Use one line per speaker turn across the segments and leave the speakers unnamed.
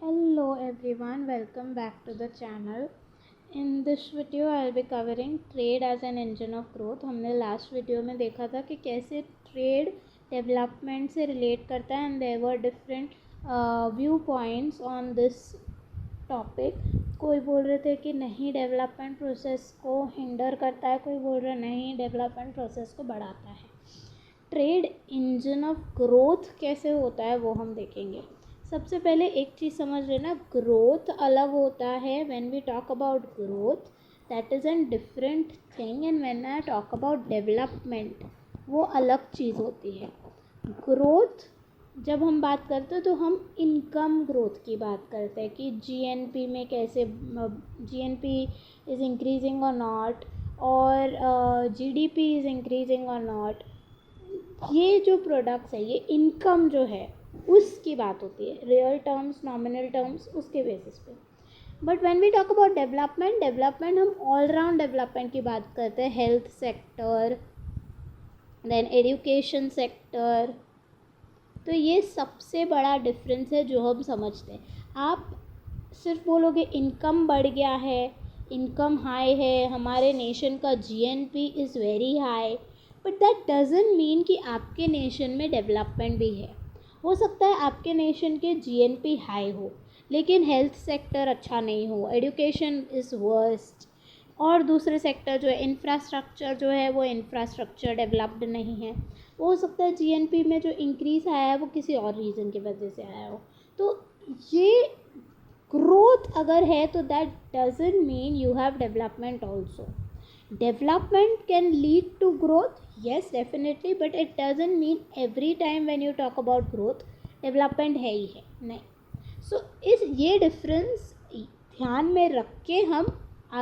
Hello everyone, welcome back to the channel. In this video I'll be covering trade as an engine of growth. हमने last video में देखा था कि कैसे trade development से relate करता है and there were different viewpoints on this topic. कोई बोल रहे थे कि नहीं डेवलपमेंट प्रोसेस को हिंडर करता है, कोई बोल रहे नहीं डेवलपमेंट प्रोसेस को बढ़ाता है. ट्रेड इंजन ऑफ ग्रोथ कैसे होता है वो हम देखेंगे. सबसे पहले एक चीज़ समझ लेना, ग्रोथ अलग होता है. When we talk about growth that is an different thing and when I talk about development वो अलग चीज़ होती है. ग्रोथ जब हम बात करते हैं तो हम इनकम ग्रोथ की बात करते हैं कि जीएनपी में कैसे जीएनपी इज़ इंक्रीजिंग और नॉट, और जीडीपी इज़ इंक्रीजिंग और नॉट. ये जो प्रोडक्ट्स है, ये इनकम जो है उसकी बात होती है, रियल टर्म्स, नॉमिनल टर्म्स, उसके बेसिस पे. But when we talk about development हम ऑल राउंड डेवलपमेंट की बात करते हैं. Health sector, then education sector. तो ये सबसे बड़ा डिफरेंस है जो हम समझते हैं. आप सिर्फ बोलोगे इनकम बढ़ गया है, इनकम हाई है, हमारे नेशन का GNP is very high, but that doesn't mean कि आपके नेशन में डेवलपमेंट भी है. हो सकता है आपके नेशन के जीएनपी हाई हो लेकिन हेल्थ सेक्टर अच्छा नहीं हो, एजुकेशन इज़ वर्स्ट, और दूसरे सेक्टर जो है इंफ्रास्ट्रक्चर जो है वो इंफ्रास्ट्रक्चर डेवलप्ड नहीं है. हो सकता है जीएनपी में जो इंक्रीज़ आया है वो किसी और रीज़न की वजह से आया हो. तो ये ग्रोथ अगर है तो that doesn't mean you have development also. Development can lead to growth, yes definitely, but it doesn't mean every time when you talk about growth development है ही है, नहीं. So ये डिफरेंस ध्यान में रख के हम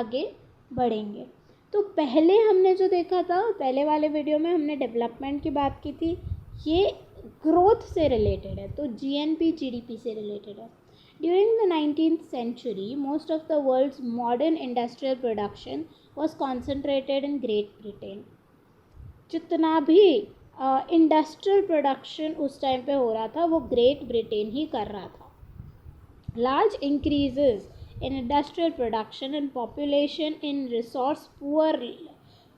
आगे बढ़ेंगे. तो पहले हमने जो देखा था, पहले वाले वीडियो में हमने डेवलपमेंट की बात की थी, ये ग्रोथ से रिलेटेड है, तो जीएनपी जीडीपी से रिलेटेड है. During the 19th century, most of the world's modern industrial production was concentrated in Great Britain. जितना भी इंडस्ट्रियल प्रोडक्शन उस टाइम पे हो रहा था वो ग्रेट ब्रिटेन ही कर रहा था. Large increases in industrial production and population in resource poor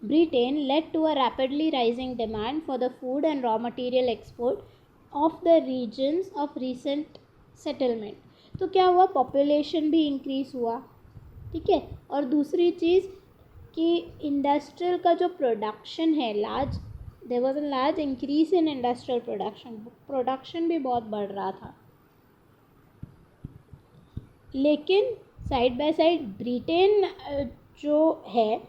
Britain led to a rapidly rising demand for the food and raw material export of the regions of recent settlement. तो क्या हुआ, population भी increase हुआ, ठीक है, और दूसरी चीज़ कि इंडस्ट्रियल का जो प्रोडक्शन है large, there was a large increase in industrial production भी बहुत बढ़ रहा था. लेकिन साइड बाय साइड ब्रिटेन जो है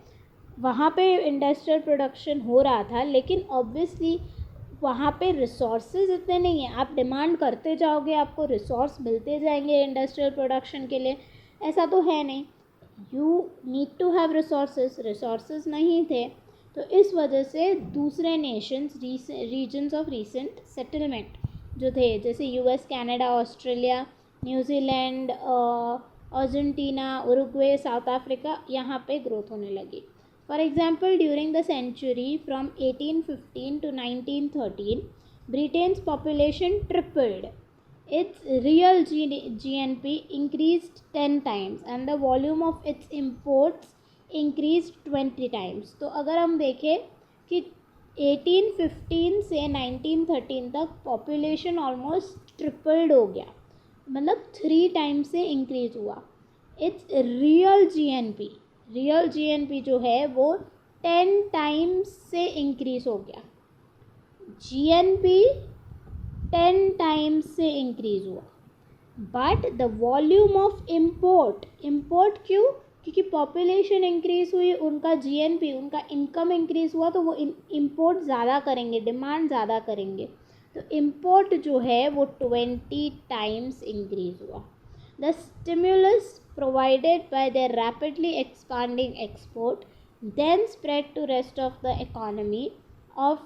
वहाँ पे इंडस्ट्रियल प्रोडक्शन हो रहा था, लेकिन ऑब्वियसली वहाँ पे रिसोर्सेज इतने नहीं हैं. आप डिमांड करते जाओगे आपको रिसोर्स मिलते जाएंगे इंडस्ट्रियल प्रोडक्शन के लिए, ऐसा तो है नहीं. You need to have resources नहीं थे. तो इस वजह से दूसरे nations, regions of recent settlement जो थे, जैसे US, Canada, Australia, new Zealand, Argentina, Uruguay, South Africa, यहाँ पे ग्रोथ होने लगी. For example, during the century from 1815 to 1913, Britain's population tripled. Its real GNP increased 10 times and the volume of its imports increased 20 times. तो अगर हम देखें कि 1815 से 1913 तक पॉपुलेशन ऑलमोस्ट ट्रिपल्ड हो गया, मतलब 3 टाइम्स से इंक्रीज हुआ. इट्स रियल जीएनपी जो है वो 10 टाइम्स से इंक्रीज हो गया. जीएनपी 10 टाइम्स से इंक्रीज हुआ, but the volume of import क्यों? क्योंकि पॉपुलेशन इंक्रीज हुई, उनका जीएनपी, उनका इनकम इंक्रीज हुआ, तो वो इम्पोर्ट ज़्यादा करेंगे, डिमांड ज़्यादा करेंगे, तो इम्पोर्ट जो है वो 20 टाइम्स इंक्रीज हुआ. The stimulus provided by their rapidly expanding export then spread to rest of the economy of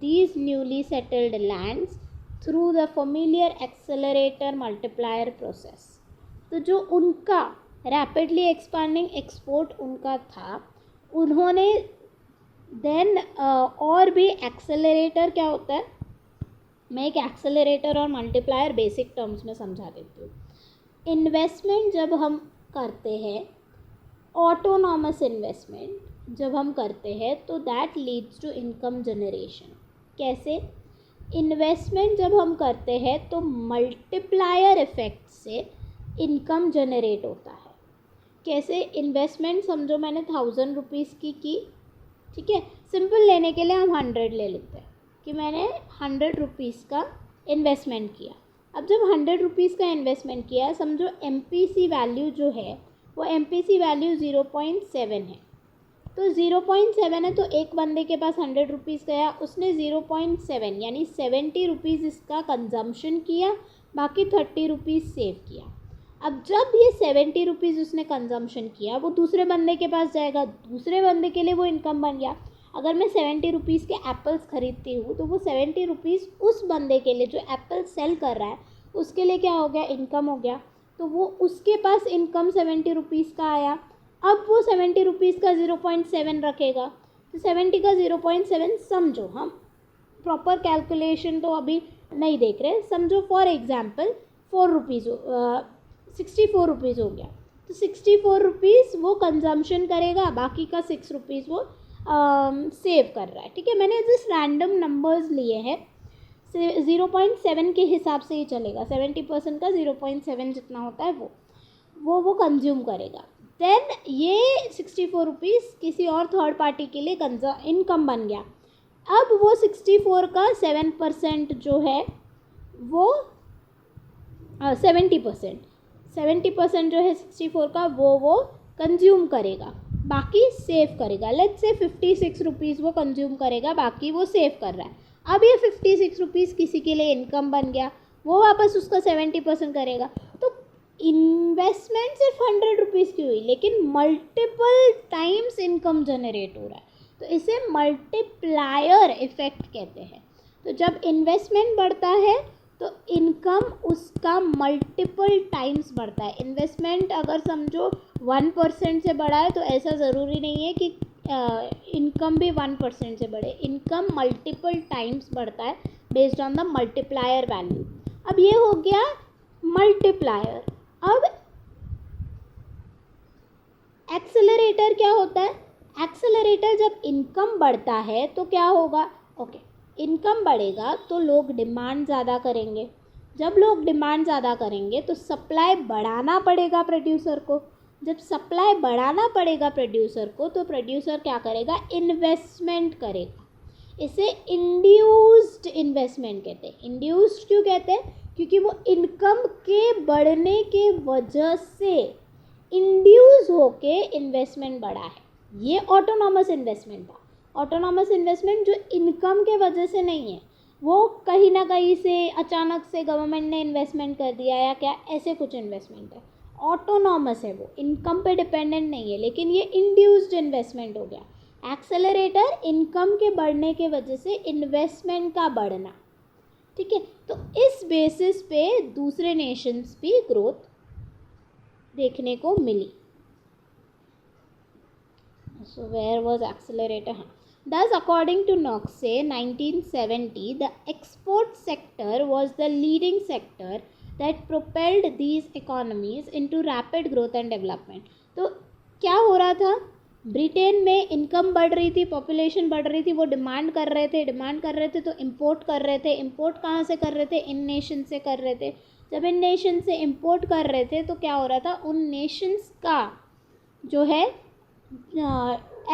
these newly settled lands through the familiar accelerator multiplier process. तो जो उनका rapidly expanding export उनका था, उन्होंने then और भी accelerator, क्या होता है, मैं एक एक्सेलरेटर और मल्टीप्लायर बेसिक टर्म्स में समझा देती हूँ. इन्वेस्टमेंट जब हम करते हैं, ऑटोनॉमस इन्वेस्टमेंट जब हम करते हैं, तो that leads to income generation. कैसे? इन्वेस्टमेंट जब हम करते हैं तो मल्टीप्लायर इफेक्ट से इनकम जनरेट होता है. कैसे? इन्वेस्टमेंट समझो मैंने 1000 रुपीज़ की, ठीक है. सिंपल लेने के लिए हम 100 ले लेते हैं कि मैंने 100 रुपीज़ का इन्वेस्टमेंट किया. अब जब 100 रुपीज़ का इन्वेस्टमेंट किया, समझो MPC वैल्यू जो है वो MPC वैल्यू 0.7 है. तो 0.7 है, तो एक बंदे के पास 100 रुपीज़ गया, उसने 0.7 यानी 70 रुपीज़ इसका कंजम्पशन किया, बाकी 30 रुपीज़ सेव किया. अब जब ये 70 रुपीज़ उसने कंजम्पशन किया, वो दूसरे बंदे के पास जाएगा, दूसरे बंदे के लिए वो इनकम बन गया. अगर मैं 70 रुपीज़ के एप्पल्स खरीदती हूँ, तो वो 70 रुपीज़ उस बंदे के लिए जो एप्पल सेल कर रहा है उसके लिए क्या हो गया? इनकम हो गया. तो वो उसके पास इनकम 70 रुपीज़ का आया. अब वो 70 रुपीज़ का 0.7 रखेगा, तो 70 का 0.7 समझो, हम प्रॉपर कैलकुलेशन तो अभी नहीं देख रहे, समझो फॉर एग्जाम्पल 64 रुपीज़ हो गया. तो 64 रुपीज़ वो कंजम्पशन करेगा, बाकी का 6 रुपीज़ वो सेव कर रहा है. ठीक है, मैंने जिस रैंडम नंबर्स लिए हैं 0.7 के हिसाब से ही चलेगा. 70% का 0.7 जितना होता है वो कंज्यूम करेगा. देन ये 64 रुपीज़ किसी और थर्ड पार्टी के लिए इनकम बन गया. अब वो 64 का 7% जो है वो 70% जो है 64 का वो कंज्यूम करेगा, बाकी सेव करेगा. लेट्स से 56 रुपीज़ वो कंज्यूम करेगा, बाकी वो सेव कर रहा है. अब ये 56 रुपीज़ किसी के लिए इनकम बन गया, वो वापस उसका 70% करेगा. तो इन्वेस्टमेंट सिर्फ 100 रुपीज़ की हुई, लेकिन मल्टीपल टाइम्स इनकम जनरेट हो रहा है. तो इसे मल्टीप्लायर इफेक्ट कहते हैं. तो जब इन्वेस्टमेंट बढ़ता है तो इनकम उसका मल्टीपल टाइम्स बढ़ता है. इन्वेस्टमेंट अगर समझो 1% से बढ़ा है, तो ऐसा ज़रूरी नहीं है कि इनकम भी 1% से बढ़े. इनकम मल्टीपल टाइम्स बढ़ता है based on the multiplier value. अब ये हो गया मल्टीप्लायर. अब एक्सेलरेटर क्या होता है? एक्सेलरेटर जब इनकम बढ़ता है तो क्या होगा? ओके, इनकम बढ़ेगा तो लोग डिमांड ज़्यादा करेंगे. जब लोग डिमांड ज़्यादा करेंगे तो सप्लाई बढ़ाना पड़ेगा प्रोड्यूसर को. जब सप्लाई बढ़ाना पड़ेगा प्रोड्यूसर को, तो प्रोड्यूसर क्या करेगा? इन्वेस्टमेंट करेगा. इसे इंड्यूस्ड इन्वेस्टमेंट कहते हैं. इंड्यूस्ड क्यों कहते हैं? क्योंकि वो इनकम के बढ़ने के वजह से इंड्यूस होके इन्वेस्टमेंट बढ़ा है. ये ऑटोनॉमस इन्वेस्टमेंट था. ऑटोनॉमस इन्वेस्टमेंट जो इनकम के वजह से नहीं है, वो कहीं ना कहीं से अचानक से गवर्नमेंट ने इन्वेस्टमेंट कर दिया या क्या, ऐसे कुछ इन्वेस्टमेंट है. ऑटोनॉमस है, वो इनकम पे डिपेंडेंट नहीं है, लेकिन ये इंड्यूस्ड इन्वेस्टमेंट हो गया. एक्सेलरेटर इनकम के बढ़ने के वजह से इन्वेस्टमेंट का बढ़ना. ठीक है, तो इस बेसिस पे दूसरे नेशंस भी ग्रोथ देखने को मिली. So where was accelerator? Thus, according to Knoxe, 1970, the export sector was the leading sector that propelled these economies into rapid growth and development. तो क्या हो रहा था? ब्रिटेन में इनकम बढ़ रही थी, पॉपुलेशन बढ़ रही थी, वो डिमांड कर रहे थे तो इम्पोर्ट कर रहे थे. इम्पोर्ट कहाँ से कर रहे थे? इन नेशन से कर रहे थे. जब इन नेशन से इम्पोर्ट कर रहे थे तो क्या हो रहा था? उन नेशंस का जो है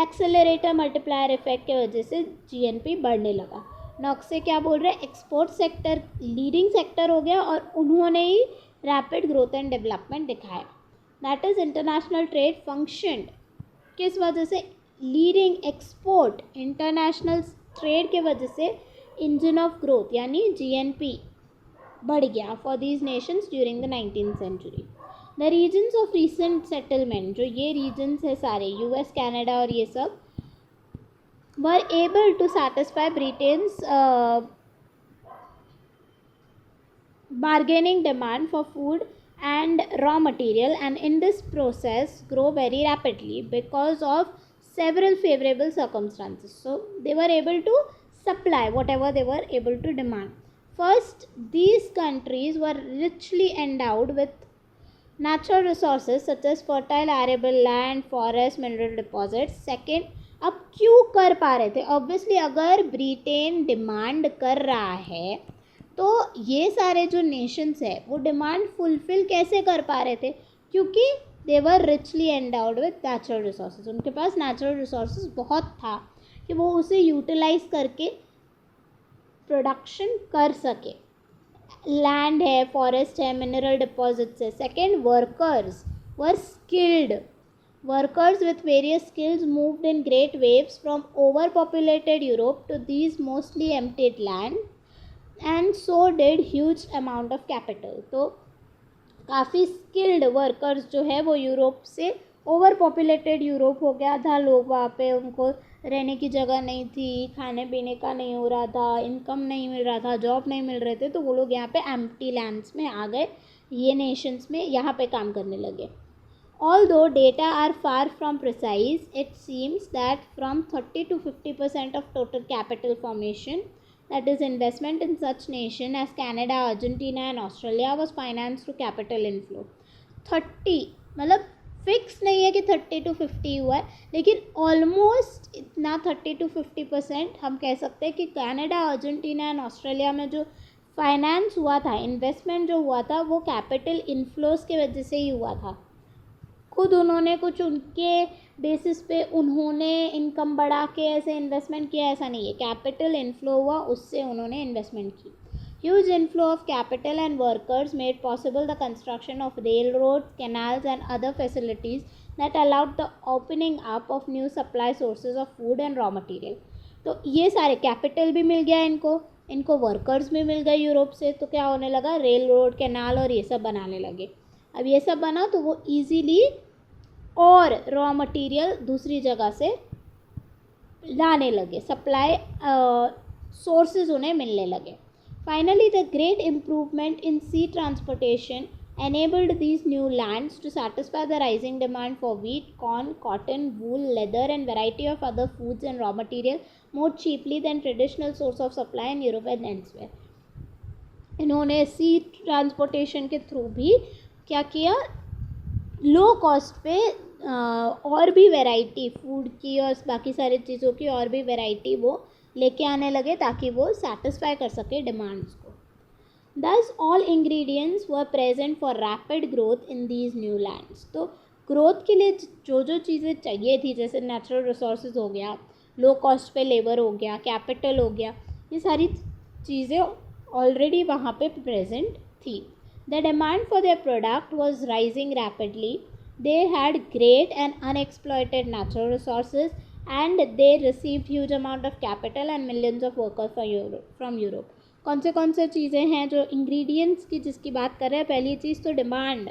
एक्सेलरेटर मल्टीप्लायर इफेक्ट के वजह से जीएनपी बढ़ने लगा. नॉक्से क्या बोल रहे हैं? एक्सपोर्ट सेक्टर लीडिंग सेक्टर हो गया और उन्होंने ही रैपिड ग्रोथ एंड डेवलपमेंट दिखाया. That is international trade functioned. किस वजह से? लीडिंग एक्सपोर्ट इंटरनेशनल ट्रेड के वजह से इंजन ऑफ ग्रोथ यानी जीएनपी बढ़ गया for these nations during the 19th century. The regions of recent settlement, जो ये रीजन्स है सारे यूएस, कनाडा और ये सब, were able to satisfy Britain's bargaining demand for food and raw material, and in this process grow very rapidly because of several favorable circumstances. So they were able to supply whatever they were able to demand. First, these countries were richly endowed with natural resources such as fertile arable land, forest, mineral deposits. Second, अब क्यों कर पा रहे थे? Obviously अगर Britain demand कर रहा है तो ये सारे जो नेशंस है वो डिमांड फुलफिल कैसे कर पा रहे थे? क्योंकि दे वर richly endowed with natural resources, उनके पास नेचुरल रिसोर्सेज बहुत था कि वो उसे यूटिलाइज करके प्रोडक्शन कर सके. लैंड है, फॉरेस्ट है, मिनरल डिपॉजिट्स है. Second, workers were skilled. Workers with various skills moved in great waves from overpopulated Europe to these mostly emptied land, and so did huge amount of capital. तो काफ़ी skilled workers जो है वो Europe से, over populated Europe हो गया था, लोग वहाँ पे, उनको रहने की जगह नहीं थी, खाने पीने का नहीं हो रहा था, इनकम नहीं मिल रहा था, जॉब नहीं मिल रहे थे, तो वो लोग यहाँ पे एम्प्टी लैंड्स में आ गए, ये नेशंस में यहाँ पे काम करने लगे. Although data are far from precise, it seems that from 30 to 50% of total capital formation, that is investment in such nation as Canada, Argentina and Australia, was financed through capital inflow. 30 मतलब fix नहीं है कि 30 to 50 हुआ है, लेकिन almost इतना 30 to 50% हम कह सकते हैं कि कनाडा, अर्जेंटीना एंड ऑस्ट्रेलिया में जो फाइनेंस हुआ था, इन्वेस्टमेंट जो हुआ था, वो कैपिटल इन्फ्लोज के वजह से ही हुआ था. खुद उन्होंने कुछ उनके बेसिस पे उन्होंने इनकम बढ़ा के ऐसे इन्वेस्टमेंट किया, ऐसा नहीं है. कैपिटल इनफ्लो हुआ, उससे उन्होंने इन्वेस्टमेंट की. Huge inflow of capital and workers made possible the construction of rail road, canals and other facilities that allowed the opening up of new supply sources of food and raw material. तो ये सारे capital भी मिल गया इनको workers भी मिल गए Europe से, तो क्या होने लगा, रेल रोड, कैनाल और ये सब बनाने लगे. अब ये सब बना तो वो ईजीली और रॉ मटेरियल दूसरी जगह से लाने लगे, सप्लाई सोर्सेज उन्हें मिलने लगे. Finally the great improvement in sea transportation enabled these new lands to satisfy the rising demand for wheat, corn, cotton, wool, leather and variety of other foods and raw material more cheaply than traditional source of supply in Europe and elsewhere. इन्होंने सी transportation के through भी क्या किया, low cost पे और भी variety food की और बाकी सारी चीज़ों की और भी वैरायटी वो लेके आने लगे ताकि वो सेटिस्फाई कर सके डिमांड्स को. Thus all ingredients were present for rapid growth in these new lands. तो ग्रोथ के लिए जो जो चीज़ें चाहिए थी, जैसे नेचुरल रिसोर्सेज हो गया, लो कॉस्ट पे लेबर हो गया, कैपिटल हो गया, ये सारी चीज़ें ऑलरेडी वहाँ पे प्रेजेंट थी. The demand for their product was rising rapidly. They had great and unexploited natural resources and they received huge amount of capital and millions of workers from Europe. कौन से चीज़ें हैं जो इंग्रेडिएंट्स की जिसकी बात कर रहे हैं? पहली चीज़ तो डिमांड,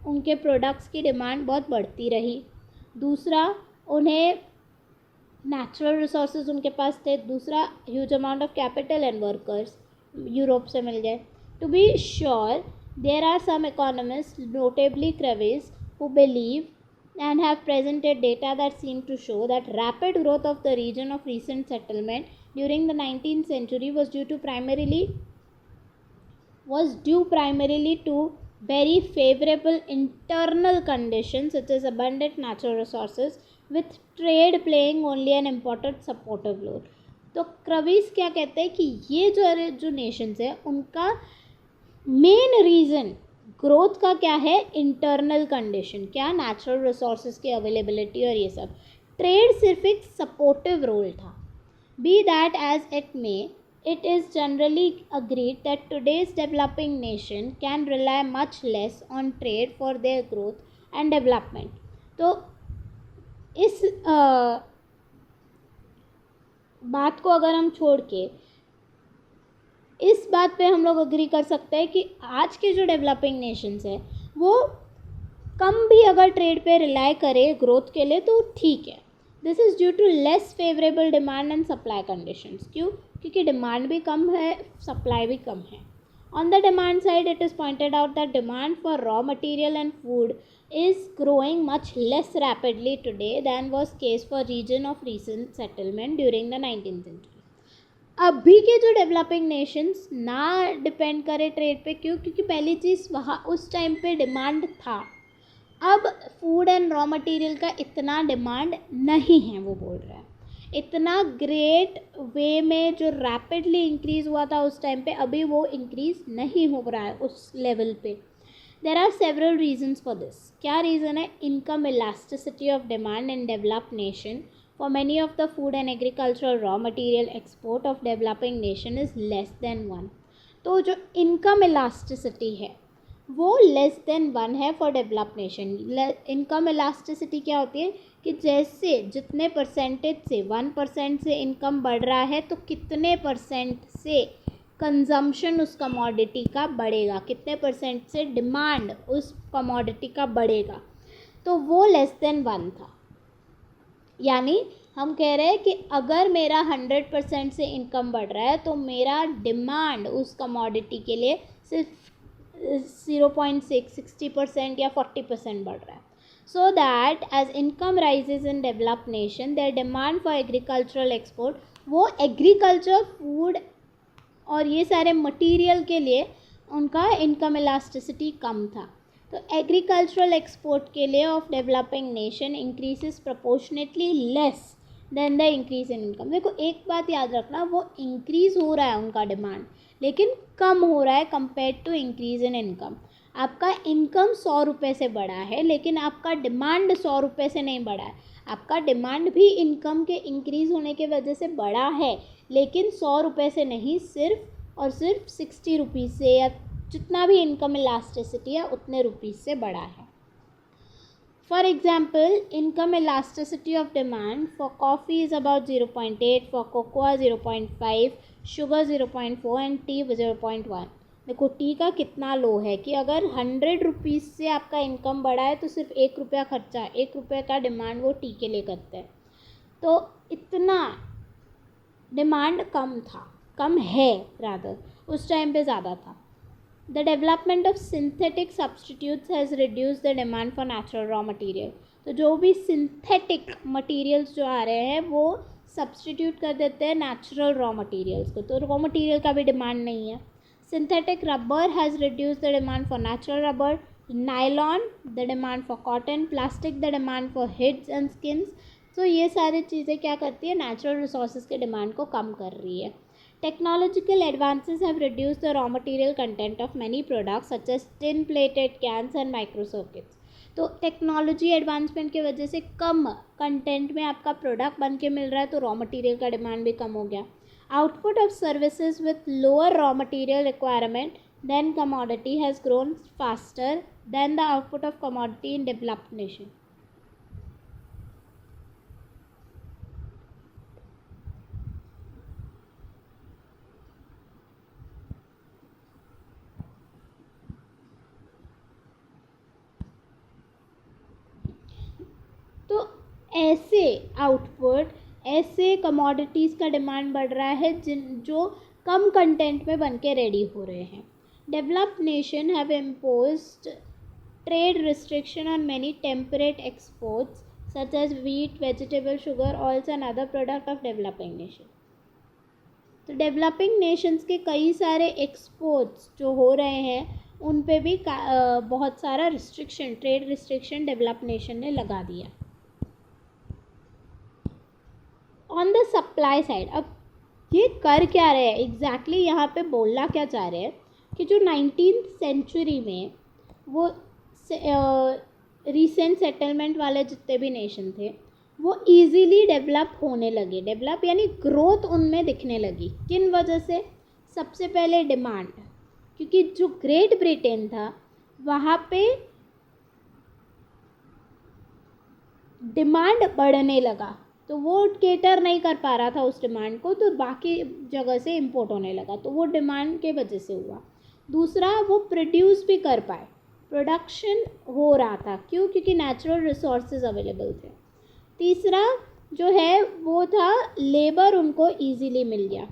उनके प्रोडक्ट्स की डिमांड बहुत बढ़ती रही. दूसरा, उन्हें नेचुरल रिसोर्सेज उनके पास थे. दूसरा, huge amount of capital and workers Europe से मिल गए. To be sure, there are some economist, notably Kravis, who believe and have presented data that seem to show that rapid growth of the region of recent settlement during the 19th century was due primarily to very favorable internal conditions such as abundant natural resources, with trade playing only an important supportive role. तो क्रविस क्या कहते हैं कि ये जो Nations है उनका main reason growth का क्या है, इंटरनल कंडीशन, क्या, नेचुरल रिसोर्सेज की अवेलेबिलिटी और ये सब. ट्रेड सिर्फ एक सपोर्टिव रोल था. Be that as it may, it is generally agreed that today's developing nation can rely much less on trade for their growth and development. तो इस बात को अगर हम छोड़ के इस बात पे हम लोग अग्री कर सकते हैं कि आज के जो डेवलपिंग नेशंस है वो कम भी अगर ट्रेड पे रिलाई करे ग्रोथ के लिए तो ठीक है. This is due to less favourable demand and supply conditions. क्यों? क्योंकि डिमांड भी कम है, सप्लाई भी कम है. On the demand side, it is pointed out that demand for raw material and food is growing much less rapidly today than was case for region of recent settlement during the 19th century. अभी के जो developing Nations ना depend करे trade पे, क्यों? क्योंकि पहली चीज़ वहाँ उस टाइम पे डिमांड था, अब फूड एंड रॉ मटेरियल का इतना डिमांड नहीं है, वो बोल रहे हैं। इतना ग्रेट वे में जो रैपिडली इंक्रीज़ हुआ था उस टाइम पे, अभी वो इंक्रीज़ नहीं हो रहा है उस लेवल पे। There are several reasons for this. क्या रीज़न है? Income elasticity of demand in developed nation for many of the food and agricultural raw material export of developing nation is less than 1. तो जो income elasticity है वो less than 1 है for developed nation. Income elasticity क्या होती है कि जैसे जितने परसेंटेज से 1% से इनकम बढ़ रहा है तो कितने परसेंट से कंजम्पशन उस कमोडिटी का बढ़ेगा, कितने परसेंट से डिमांड उस कमोडिटी का बढ़ेगा। तो वो लेस देन 1 था। यानी हम कह रहे हैं कि अगर मेरा 100% से इनकम बढ़ रहा है तो मेरा डिमांड उस कमोडिटी के लिए सिर्फ 0.6 60% या 40% बढ़ रहा है। So that as income rises in developed nation their demand for agricultural export, वो एग्रीकल्चर फूड और ये सारे मटीरियल के लिए उनका इनकम इलास्टिसिटी कम था। तो एग्रीकल्चरल एक्सपोर्ट के लिए of developing nation increases proportionately less than the increase in income. देखो एक बात याद रखना, वो इंक्रीज़ हो रहा है उनका डिमांड, लेकिन कम हो रहा है compare to increase in income. आपका इनकम 100 रुपये से बढ़ा है, लेकिन आपका डिमांड 100 रुपये से नहीं बढ़ा है। आपका डिमांड भी इनकम के इंक्रीज़ होने के वजह से बढ़ा है, लेकिन 100 रुपये से नहीं, सिर्फ और सिर्फ 60 रुपीज़ से, या जितना भी इनकम इलास्टिसिटी है उतने रुपीज़ से बढ़ा है। For example, income elasticity of demand for coffee is about 0.8, for cocoa 0.5, sugar 0.4 and T 0.1। देखो टी का कितना लो है कि अगर 100 रुपीज़ से आपका इनकम बढ़ा है तो सिर्फ 1 रुपया खर्चा, 1 रुपये का डिमांड वो टी के लिए करते हैं। तो इतना डिमांड कम था, कम है रादर, उस टाइम पे ज़्यादा था। The development of synthetic substitutes has reduced the demand for natural raw material. तो जो भी सिंथेटिक मटेरियल्स जो आ रहे हैं वो सब्सटीट्यूट कर देते हैं नेचुरल रॉ मटेरियल्स को, तो रॉ मटेरियल का भी डिमांड नहीं है। Synthetic rubber has reduce the demand for natural rubber, nylon the demand for cotton, plastic the demand for hides and skins. तो ये सारी चीज़ें क्या करती है, नेचुरल रिसोर्सेज के डिमांड को कम कर रही है। Technological advances have reduced the raw material content of many products such as tin plated cans and microcircuits. तो टेक्नोलॉजी एडवांसमेंट की वजह से कम कंटेंट में आपका प्रोडक्ट बन के मिल रहा है, तो रॉ मटेरियल का डिमांड भी कम हो गया। Output of services with lower raw material requirement than commodity has grown faster than the output of commodity in developed nation. तो ऐसे आउटपुट, ऐसे कमोडिटीज़ का डिमांड बढ़ रहा है जो कम कंटेंट में बन के रेडी हो रहे हैं। Developed nation have imposed trade restriction on many temperate exports such as wheat, vegetable, sugar, oils and other product of developing nation. तो डेवलपिंग नेशंस के कई सारे एक्सपोर्ट्स जो हो रहे हैं उन पे भी बहुत सारा restriction, trade restriction developed nation ने लगा दिया। ऑन द सप्लाई साइड, अब ये कर क्या रहे हैं एग्जैक्टली, यहाँ पे बोलना क्या चाह रहे हैं कि जो 19th सेंचुरी में वो रिसेंट सेटलमेंट वाले जितने भी नेशन थे वो इजीली डेवलप होने लगे। डेवलप यानी ग्रोथ उनमें दिखने लगी। किन वजह से? सबसे पहले डिमांड, क्योंकि जो ग्रेट ब्रिटेन था वहाँ पे डिमांड बढ़ने लगा, तो वो केटर नहीं कर पा रहा था उस डिमांड को, तो बाकी जगह से इंपोर्ट होने लगा, तो वो डिमांड के वजह से हुआ। दूसरा, वो प्रोड्यूस भी कर पाए, प्रोडक्शन हो रहा था, क्यों? क्योंकि नेचुरल रिसोर्सेज अवेलेबल थे। तीसरा जो है वो था लेबर उनको इजीली मिल गया,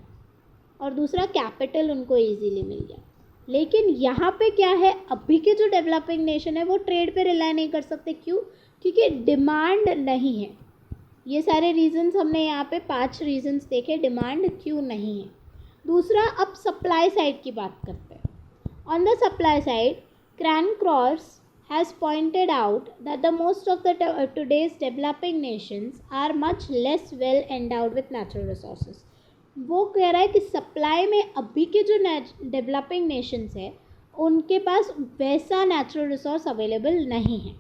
और दूसरा कैपिटल उनको इजीली मिल गया। लेकिन यहाँ पे क्या है, अभी के जो डेवलपिंग नेशन है वो ट्रेड पे रिलाई नहीं कर सकते। क्यों? क्योंकि डिमांड नहीं है। ये सारे रीजंस हमने यहाँ पे 5 रीजंस देखे डिमांड क्यों नहीं है। दूसरा, अब सप्लाई साइड की बात करते हैं। On the supply side, Cairncross has pointed out that the most of the today's developing nations are much less well endowed with natural resources. वो कह रहा है कि सप्लाई में अभी के जो डेवलपिंग नेशंस है उनके पास वैसा नेचुरल रिसोर्स अवेलेबल नहीं है।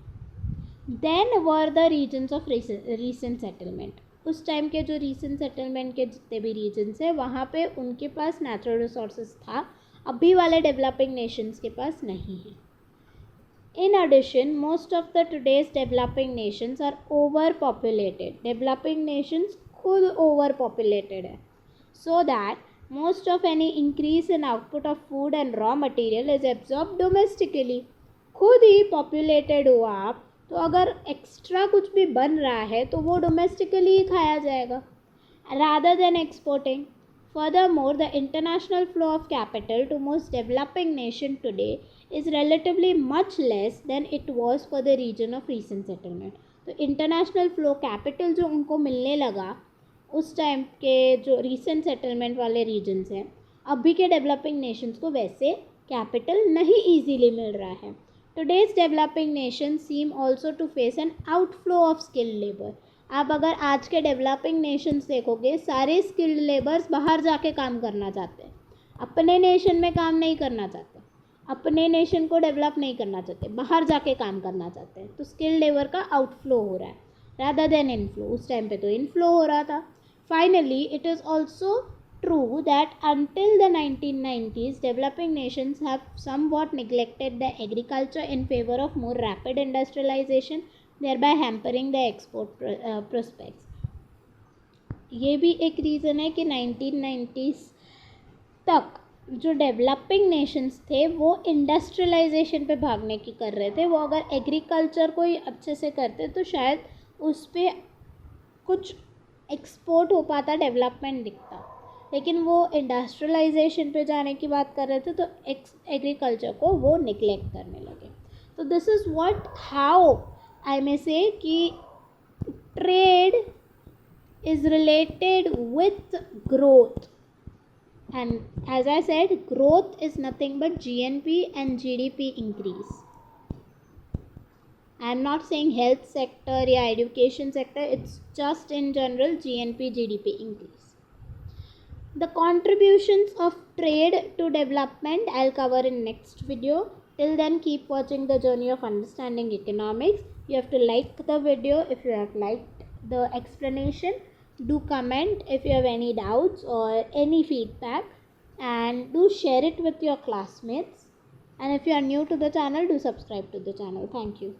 Then were the regions of recent settlement, उस टाइम के जो रीसेंट सेटलमेंट के जितने भी रीजन्स है वहाँ पे उनके पास नेचुरल रिसोर्सेज था, अभी वाले डेवलपिंग नेशंस के पास नहीं है। In addition, most of the today's developing nations are overpopulated. Developing nations खुद overpopulated है, so that most of any increase in output of food and raw material is absorbed domestically. खुद ही populated हो आप तो अगर एक्स्ट्रा कुछ भी बन रहा है तो वो डोमेस्टिकली ही खाया जाएगा rather than exporting. Furthermore, the international flow of capital to most developing nation today is relatively much less than it was for the region of recent settlement. तो इंटरनेशनल फ्लो कैपिटल जो उनको मिलने लगा उस time के जो recent settlement वाले regions हैं, अभी के डेवलपिंग नेशंस को वैसे कैपिटल नहीं ईजीली मिल रहा है। Today's developing nation seem also to face an outflow of skilled labour. आप अगर आज के डेवलपिंग नेशंस देखोगे, सारे स्किल्ड लेबर्स बाहर जाके काम करना चाहते हैं, अपने नेशन में काम नहीं करना चाहते, अपने नेशन को डेवलप नहीं करना चाहते, बाहर जाके काम करना चाहते हैं। तो स्किल्ड लेबर का आउटफ्लो हो रहा है रादर देन इनफ्लो। उस टाइम पे तो इनफ्लो हो रहा था। Finally, it is also true that until the 1990s, developing nations have somewhat neglected the agriculture in favor of more rapid industrialization, thereby hampering the export prospects. ये भी एक reason है कि 1990s तक जो डेवलपिंग नेशंस थे वो industrialisation पे भागने की कर रहे थे। वो अगर एग्रीकल्चर को ही अच्छे से करते तो शायद उस पर कुछ एक्सपोर्ट हो पाता, डेवलपमेंट दिखता, लेकिन वो इंडस्ट्रियलाइजेशन पे जाने की बात कर रहे थे तो एग्रीकल्चर को वो निगलेक्ट करने लगे। तो this is what how I may say कि trade is related with growth, and as I said growth is nothing but GNP and GDP increase. I am not saying health sector या education sector, it's just in general GNP GDP increase. The contributions of trade to development I'll cover in next video. Till then, keep watching the journey of understanding economics. You have to like the video if you have liked the explanation. Do comment if you have any doubts or any feedback, and do share it with your classmates. And if you are new to the channel, do subscribe to the channel. Thank you.